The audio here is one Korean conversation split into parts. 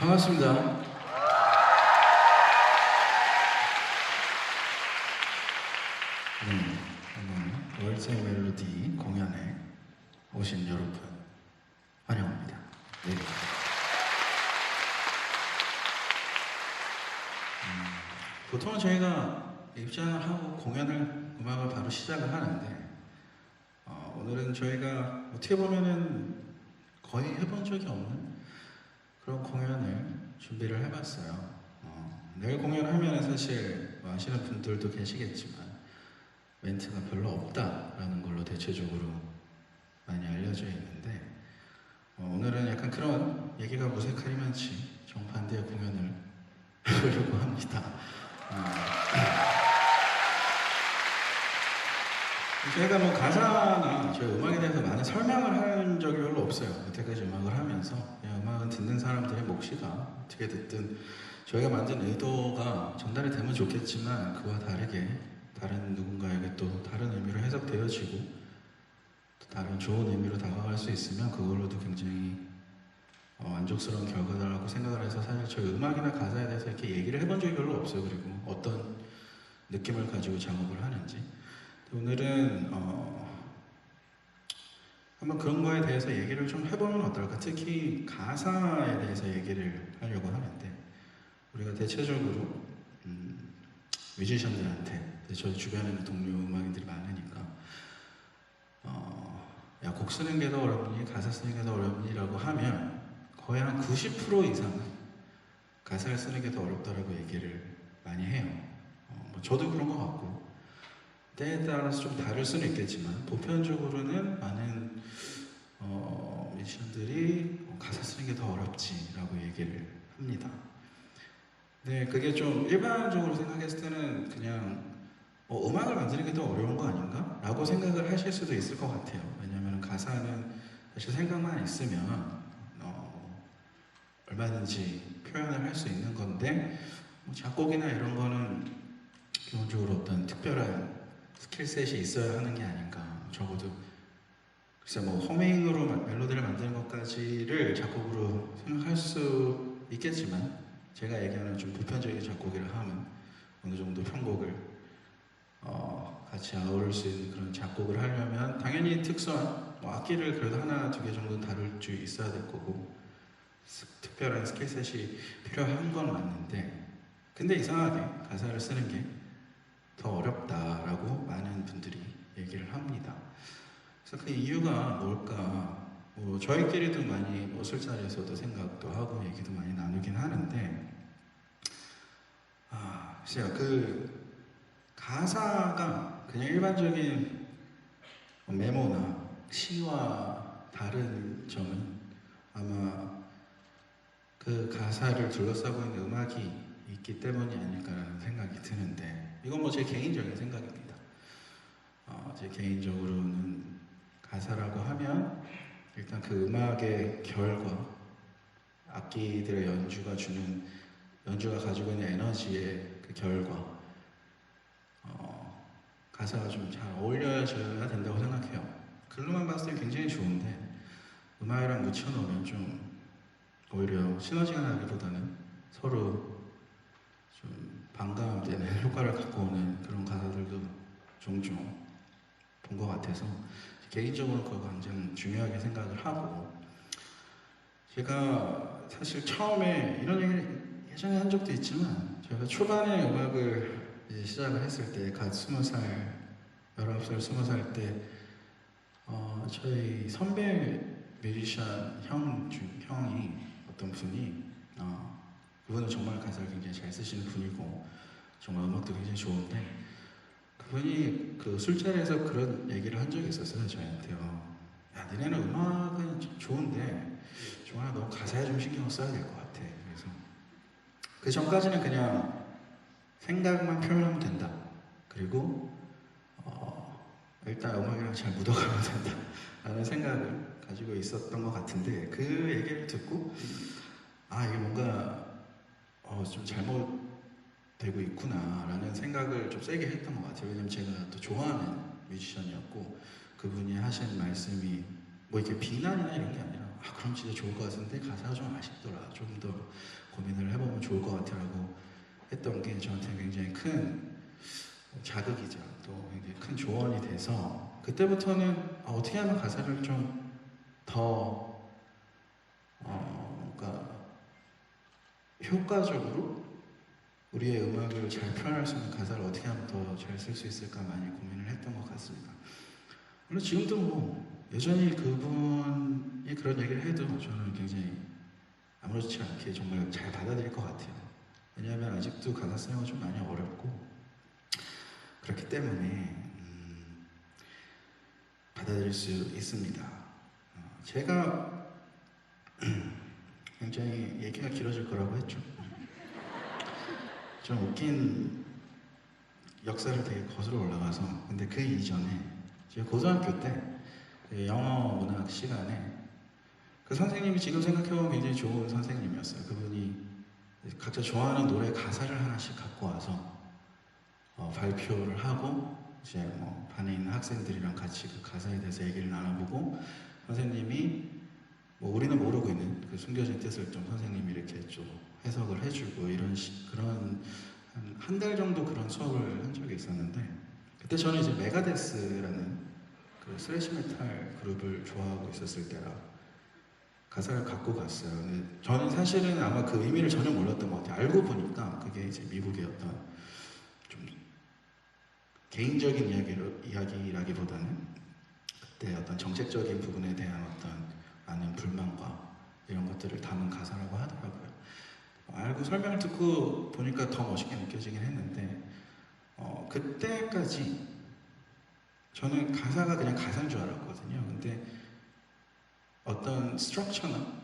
반갑습니다. 네, 오늘 월세 멜로디 공연에 오신 여러분 환영합니다. 네. 보통은 저희가 입장을 하고 음악을 바로 시작을 하는데 오늘은 저희가 어떻게 보면은 거의 해본 적이 없는 그런 공연을 준비를 해봤어요. 내일 공연하면 사실 아시는 분들도 계시겠지만 멘트가 별로 없다라는 걸로 대체적으로 많이 알려져 있는데 오늘은 약간 그런 얘기가 무색하리만치 정반대의 공연을 해보려고 합니다. 저희가 뭐 가사나 저희 음악에 대해서 많은 설명을 한 적이 별로 없어요. 여태까지 음악을 하면서 그냥 음악은 듣는 사람들의 몫이다. 어떻게 듣든 저희가 만든 의도가 전달이 되면 좋겠지만 그와 다르게 다른 누군가에게 또 다른 의미로 해석되어지고 또 다른 좋은 의미로 다가갈 수 있으면 그걸로도 굉장히 만족스러운 결과다라고 생각을 해서 사실 저희 음악이나 가사에 대해서 이렇게 얘기를 해본 적이 별로 없어요. 그리고 어떤 느낌을 가지고 작업을 하는지 오늘은 한번 그런 거에 대해서 얘기를 좀 해보면 어떨까. 특히 가사에 대해서 얘기를 하려고 하는데 우리가 대체적으로 뮤지션들한테 저희 주변에는 동료 음악인들이 많으니까 야, 곡 쓰는 게 더 어렵니? 가사 쓰는 게 더 어렵니? 라고 하면 거의 한 90% 이상은 가사를 쓰는 게 더 어렵다라고 얘기를 많이 해요. 뭐 저도 그런 것 같고 때에 따라서 좀 다를 수는 있겠지만 보편적으로는 많은 뮤지션들이 가사 쓰는 게 더 어렵지라고 얘기를 합니다. 네, 그게 좀 일반적으로 생각했을 때는 그냥 음악을 만드는 게 더 어려운 거 아닌가? 라고 생각을 하실 수도 있을 것 같아요. 왜냐하면 가사는 사실 생각만 있으면 얼마든지 표현을 할 수 있는 건데 작곡이나 이런 거는 기본적으로 어떤 특별한 스킬셋이 있어야 하는 게 아닌가. 적어도 글쎄 뭐 허밍으로 멜로디를 만드는 것까지를 작곡으로 생각할 수 있겠지만 제가 얘기하는 좀 보편적인 작곡이라 하면 어느 정도 편곡을 같이 아우를 수 있는 그런 작곡을 하려면 당연히 특수한 악기를 그래도 하나 두 개 정도 다룰 줄 있어야 될 거고 특별한 스킬셋이 필요한 건 맞는데 근데 이상하게 가사를 쓰는 게 더 어렵다라고 많은 분들이 얘기를 합니다. 그래서 그 이유가 뭘까? 저희끼리도 많이 술자리에서도 생각도 하고 얘기도 많이 나누긴 하는데 글쎄요, 그 가사가 그냥 일반적인 메모나 시와 다른 점은 아마 그 가사를 둘러싸고 있는 음악이 있기 때문이 아닐까라는 생각이 드는데 이건 뭐 제 개인적인 생각입니다. 제 개인적으로는 가사라고 하면 일단 그 음악의 결과 악기들의 연주가 가지고 있는 에너지의 그 결과 가사가 좀 잘 어울려져야 된다고 생각해요. 글로만 봤을 때 굉장히 좋은데 음악이랑 묻혀놓으면 좀 오히려 시너지가 나기보다는 서로 좀 반감되는 효과를 갖고 오는 그런 가사들도 종종 본 것 같아서 개인적으로 그거 굉장히 중요하게 생각을 하고 제가 사실 처음에 이런 얘기를 예전에 한 적도 있지만 제가 초반에 음악을 이제 시작을 했을 때 갓 20살, 19살, 20살 때 저희 선배 뮤지션 형이 어떤 분이 그분은 정말 가사를 굉장히 잘 쓰시는 분이고 정말 음악도 굉장히 좋은데 그분이 그 술자리에서 그런 얘기를 한 적이 있었어요. 저한테요. 야, 니네는 음악은 좋은데 정말 너 가사에 좀 신경을 써야 될 것 같아. 그래서 그 전까지는 그냥 생각만 표현하면 된다. 그리고 일단 음악이랑 잘 묻어가면 된다. 라는 생각을 가지고 있었던 것 같은데 그 얘기를 듣고 이게 뭔가 좀 잘못되고 있구나 라는 생각을 좀 세게 했던 것 같아요. 왜냐면 제가 또 좋아하는 뮤지션이었고 그분이 하신 말씀이 뭐 이렇게 비난이나 이런 게 아니라 그럼 진짜 좋을 것 같은데 가사가 좀 아쉽더라. 좀 더 고민을 해보면 좋을 것 같아라고 했던 게 저한테 굉장히 큰 자극이자 또 굉장히 큰 조언이 돼서 그때부터는 어떻게 하면 가사를 좀 더 그러니까 효과적으로 우리의 음악을 잘 표현할 수 있는 가사를 어떻게 하면 더 잘 쓸 수 있을까 많이 고민을 했던 것 같습니다. 물론 지금도 뭐 여전히 그분이 그런 얘기를 해도 저는 굉장히 아무렇지 않게 정말 잘 받아들일 것 같아요. 왜냐하면 아직도 가사 쓰는 건 좀 많이 어렵고 그렇기 때문에 받아들일 수 있습니다. 제가 굉장히 얘기가 길어질 거라고 했죠. 좀 웃긴 역사를 되게 거슬러 올라가서 근데 그 이전에 제가 고등학교 때 영어 문학 시간에 그 선생님이 지금 생각해보면 굉장히 좋은 선생님이었어요. 그분이 각자 좋아하는 노래 가사를 하나씩 갖고 와서 발표를 하고 이제 뭐 반에 있는 학생들이랑 같이 그 가사에 대해서 얘기를 나눠보고 선생님이 뭐 우리는 모르고 있는 그 숨겨진 뜻을 좀 선생님이 이렇게 좀 해석을 해주고 이런 그런 한 달 정도 그런 수업을 한 적이 있었는데 그때 저는 이제 메가데스라는 그 스래시 메탈 그룹을 좋아하고 있었을 때라 가사를 갖고 갔어요. 근데 저는 사실은 아마 그 의미를 전혀 몰랐던 것 같아요. 알고 보니까 그게 이제 미국의 어떤 좀 개인적인 이야기라기보다는 그때 어떤 정책적인 부분에 대한 어떤 많은 불만과 이런 것들을 담은 가사라고 하더라고요. 알고 설명을 듣고 보니까 더 멋있게 느껴지긴 했는데 그때까지 저는 가사가 그냥 가사인 줄 알았거든요. 근데 어떤 스트럭처나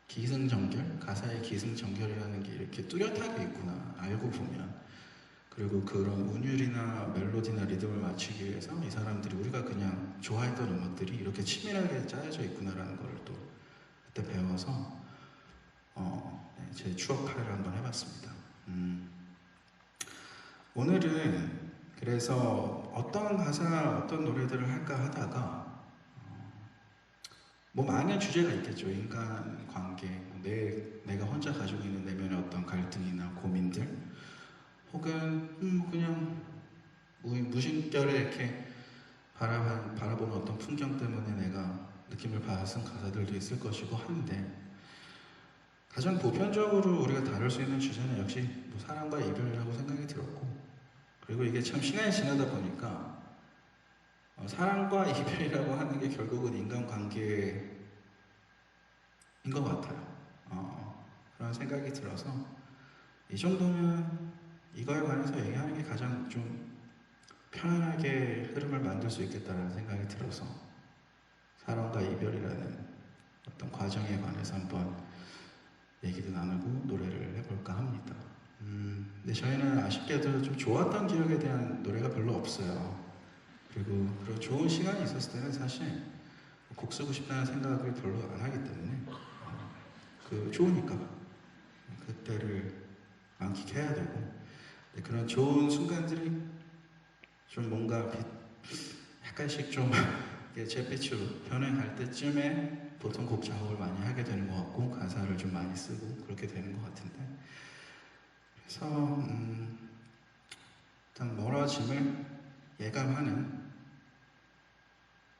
기승전결, 가사의 기승전결이라는 게 이렇게 뚜렷하게 있구나 알고 보면 그리고 그런 운율이나 멜로디나 리듬을 맞추기 위해서 이 사람들이 우리가 그냥 좋아했던 음악들이 이렇게 치밀하게 짜여져 있구나라는 걸 또 그때 배워서 네, 제 추억 파일을 한번 해봤습니다. 오늘은 그래서 어떤 가사, 어떤 노래들을 할까 하다가 뭐 많은 주제가 있겠죠. 인간 관계, 내가 혼자 가지고 있는 내면의 어떤 갈등이나 고민들 혹은 그냥 무심결에 이렇게 바라보는 어떤 풍경 때문에 내가 느낌을 받은 가사들도 있을 것이고 한데 가장 보편적으로 우리가 다룰 수 있는 주제는 역시 뭐 사랑과 이별이라고 생각이 들었고 그리고 이게 참 시간이 지나다 보니까 사랑과 이별이라고 하는 게 결국은 인간관계인 것 같아요. 그런 생각이 들어서 이 정도면 이거에 관해서 얘기하는 게 가장 좀 편안하게 흐름을 만들 수 있겠다는 생각이 들어서 사랑과 이별이라는 어떤 과정에 관해서 한번 얘기도 나누고 노래를 해볼까 합니다. 근데 저희는 아쉽게도 좀 좋았던 기억에 대한 노래가 별로 없어요. 그리고 그런 좋은 시간이 있었을 때는 사실 곡 쓰고 싶다는 생각을 별로 안 하기 때문에 좋으니까 그때를 만끽해야 되고 그런 좋은 순간들이 좀 뭔가 약간씩 좀 잿빛으로 변해갈 때쯤에 보통 곡 작업을 많이 하게 되는 것 같고 가사를 좀 많이 쓰고 그렇게 되는 것 같은데 그래서 일단 멀어짐을 예감하는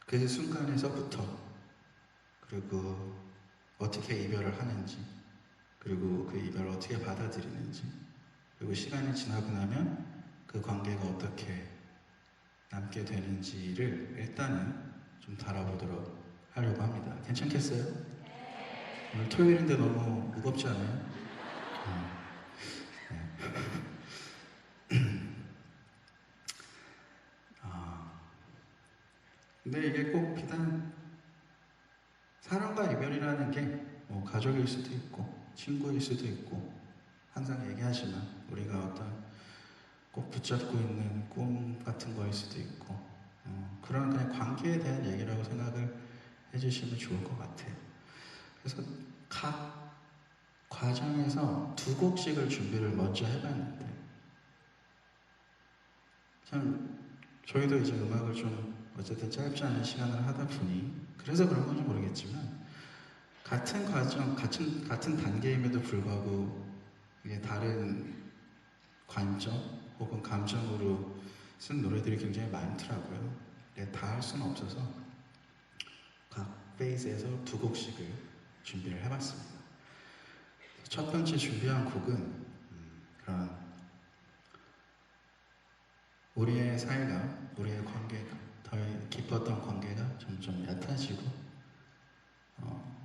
그 순간에서부터 그리고 어떻게 이별을 하는지 그리고 그 이별을 어떻게 받아들이는지 그리고 시간이 지나고 나면 그 관계가 어떻게 남게 되는지를 일단은 좀 다뤄보도록 하려고 합니다. 괜찮겠어요? 오늘 토요일인데 너무 무겁지 않아요? 네. 근데 이게 꼭 비단 사랑과 이별이라는 게 뭐 가족일 수도 있고 친구일 수도 있고 항상 얘기하지만 우리가 어떤 꼭 붙잡고 있는 꿈 같은 거일 수도 있고 그런 그냥 관계에 대한 얘기라고 생각을 해주시면 좋을 것 같아요. 그래서 각 과정에서 두 곡씩을 준비를 먼저 해봤는데 참 저희도 이제 음악을 좀 어쨌든 짧지 않은 시간을 하다 보니 그래서 그런 건지 모르겠지만 같은 과정, 같은 단계임에도 불구하고 이게 다른 관점 혹은 감정으로 쓴 노래들이 굉장히 많더라고요. 다 할 수는 없어서 각 페이즈에서 두 곡씩을 준비를 해봤습니다. 첫 번째 준비한 곡은 그런 우리의 사이가, 우리의 관계가, 더 깊었던 관계가 점점 얕아지고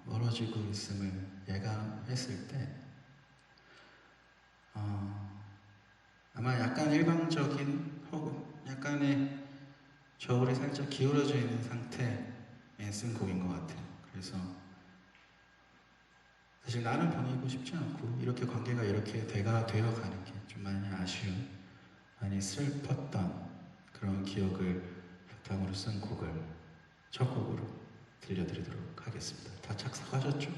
멀어지고 있음을 예감했을 때 아마 약간 일방적인 혹은 약간의 저울이 살짝 기울어져 있는 상태에 쓴 곡인 것 같아요. 그래서 사실 나는 보내고 싶지 않고 이렇게 관계가 이렇게 되어가는 게 좀 많이 아쉬운, 많이 슬펐던 그런 기억을 바탕으로 쓴 곡을 첫 곡으로 들려드리도록 하겠습니다. 다 착석하셨죠?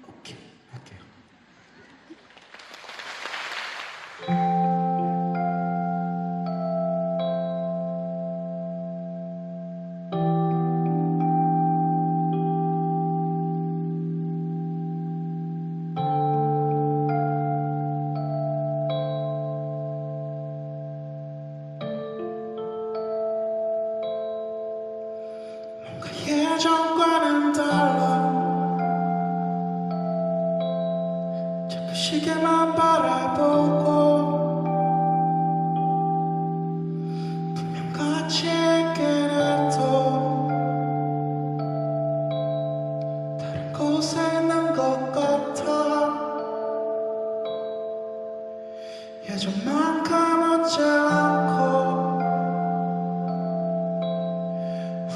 오케이, 할게요. 예전과는 달라 자꾸 시계만 바라보고 분명 같이 있긴 해도 다른 곳에 있는 것 같아. 예전만큼 웃지 않고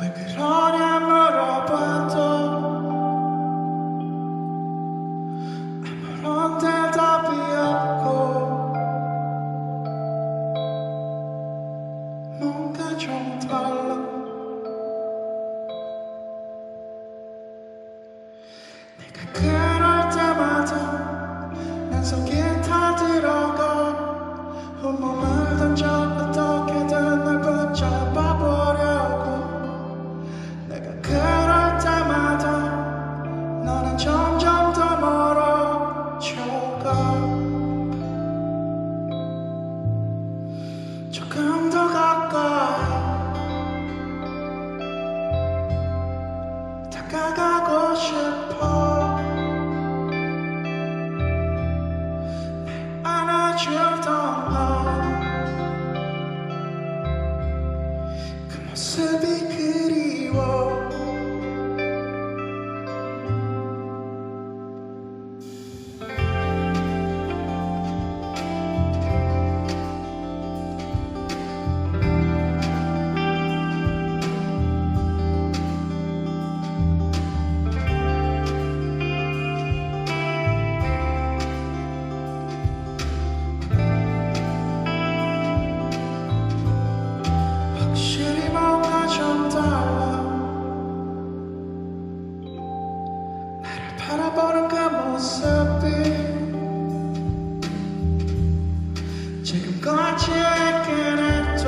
왜 그러냐 물어봐도 아무런 대답이 없고 뭔가 좀 달라. 내가 그럴 때마다 난 속에 다 들어가 온몸을 던져 어떻게든 날 붙잡아보려고. 그럴 때마다 너는 점점 더 멀어져가. 조금 더 가까이 다가가고 싶어. 날 안아주던 너 그 모습이 그리워. 확실히 뭔가 좀 달라. 나를 바라보는 그 모습이 지금까지 있긴 해도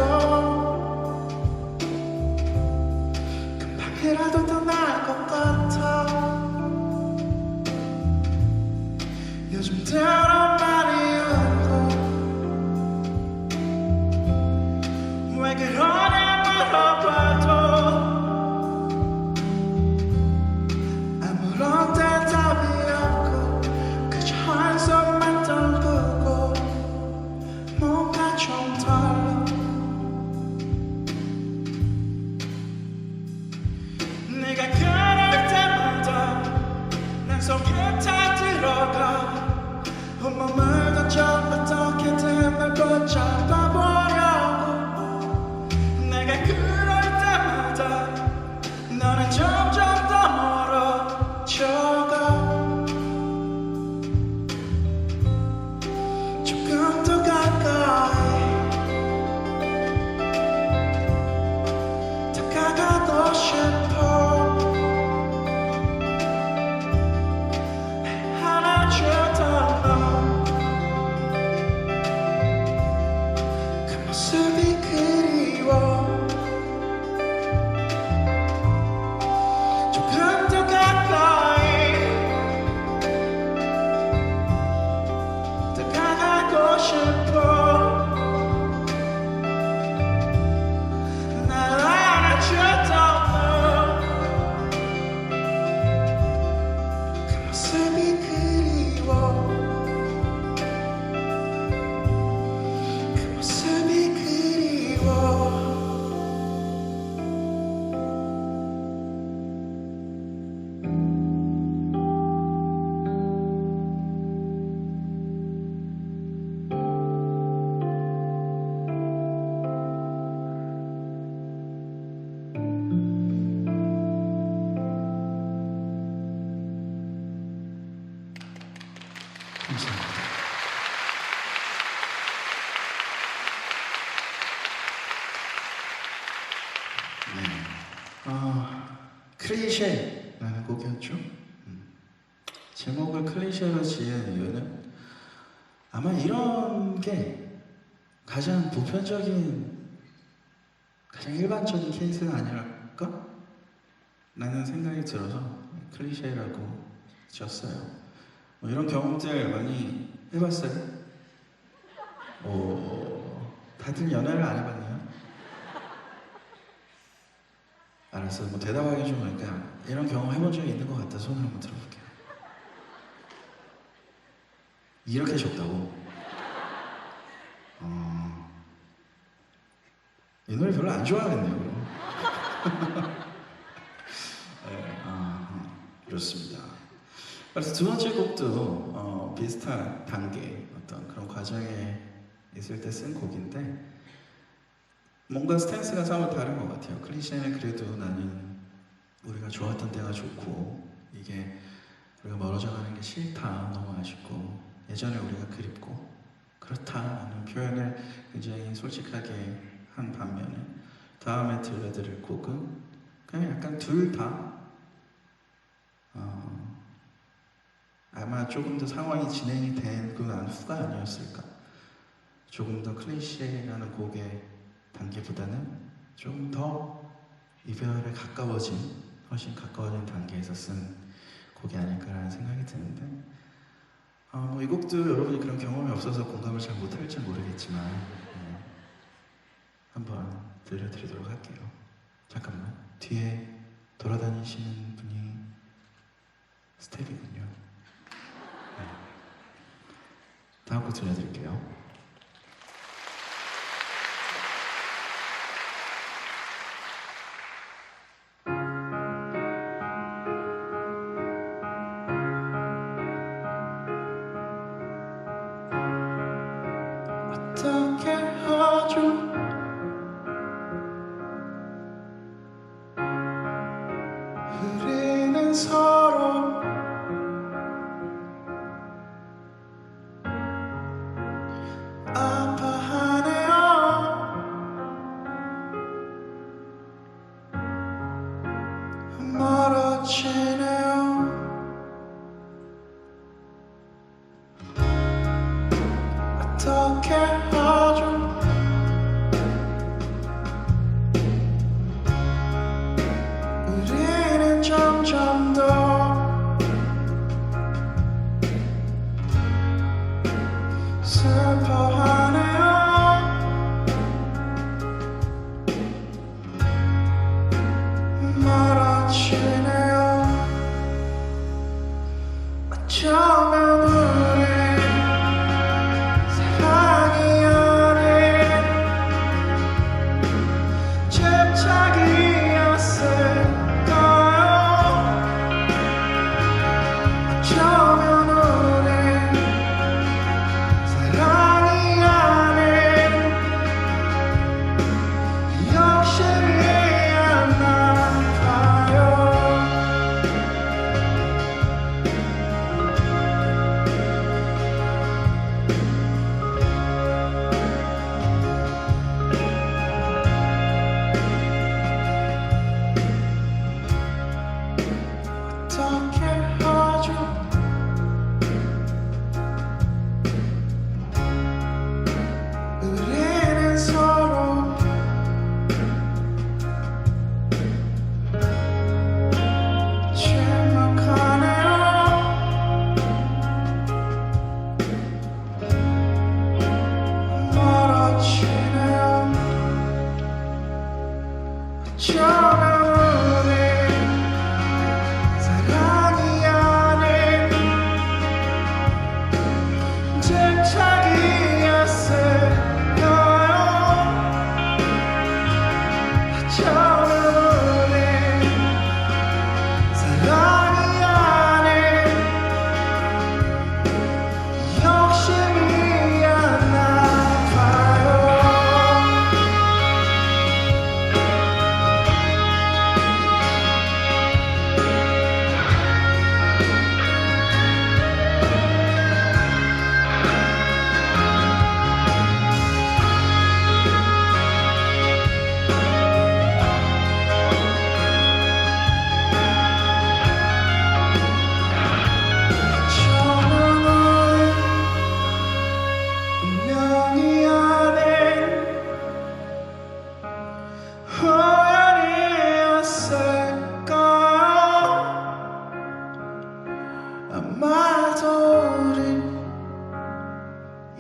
금방이라도 떠날 것 같아. 요즘 들어 많이 울고 왜 그러냐 물어봐도 아무런 대답이 없고 그저 한숨만 떨구고 뭔가 좀 달라. 네가 그럴 때마다 난 속에 다 들어가 온몸을 던져 어떻게든 날 붙잡아보려고. 내가 그럴 때마다 너는 점점 더 멀어져가. 조금 더 가까이 다가가고 싶어. 감사합니다. 클리셰라는 곡이었죠. 제목을 클리셰로 지은 이유는 아마 이런 게 가장 보편적인, 가장 일반적인 케이스가 아닐까? 라는 생각이 들어서 클리셰라고 지었어요. 뭐 이런 경험들 많이 해봤어요? 다들 연애를 안 해봤나요? 알았어. 뭐 대답하기 좀 그러니까 이런 경험 해본 적이 있는 것 같다. 손을 한번 들어볼게요. 이렇게 적다고? 이 노래 별로 안 좋아하겠네요. 그럼. 네, 그렇습니다. 그래서 두 번째 곡도 비슷한 단계, 어떤 그런 과정에 있을 때 쓴 곡인데 뭔가 스탠스가 사뭇 다른 것 같아요. 클리셰는 그래도 나는 우리가 좋았던 때가 좋고 이게 우리가 멀어져 가는 게 싫다, 너무 아쉽고 예전에 우리가 그립고 그렇다는 표현을 굉장히 솔직하게 한 반면에 다음에 들려드릴 곡은 그냥 약간 둘 다 아마 조금 더 상황이 진행이 되고 난 후가 아니었을까. 조금 더 클리셰라는 곡의 단계보다는 좀 더 이별에 가까워진, 훨씬 가까워진 단계에서 쓴 곡이 아닐까라는 생각이 드는데 이 곡도 여러분이 그런 경험이 없어서 공감을 잘 못할지 모르겠지만 한번 들려드리도록 할게요. 잠깐만, 뒤에 돌아다니시는 분이 스텝이군요. 다음 곡 들려드릴게요. 어떻게 하죠? 우리는 서로 아파하네요. 멀어지네요. 어떻게 하죠? 우리는 점점 더 슬퍼하네요. 멀어지네요.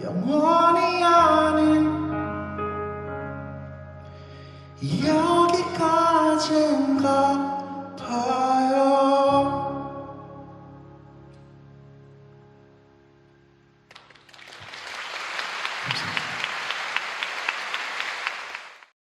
영원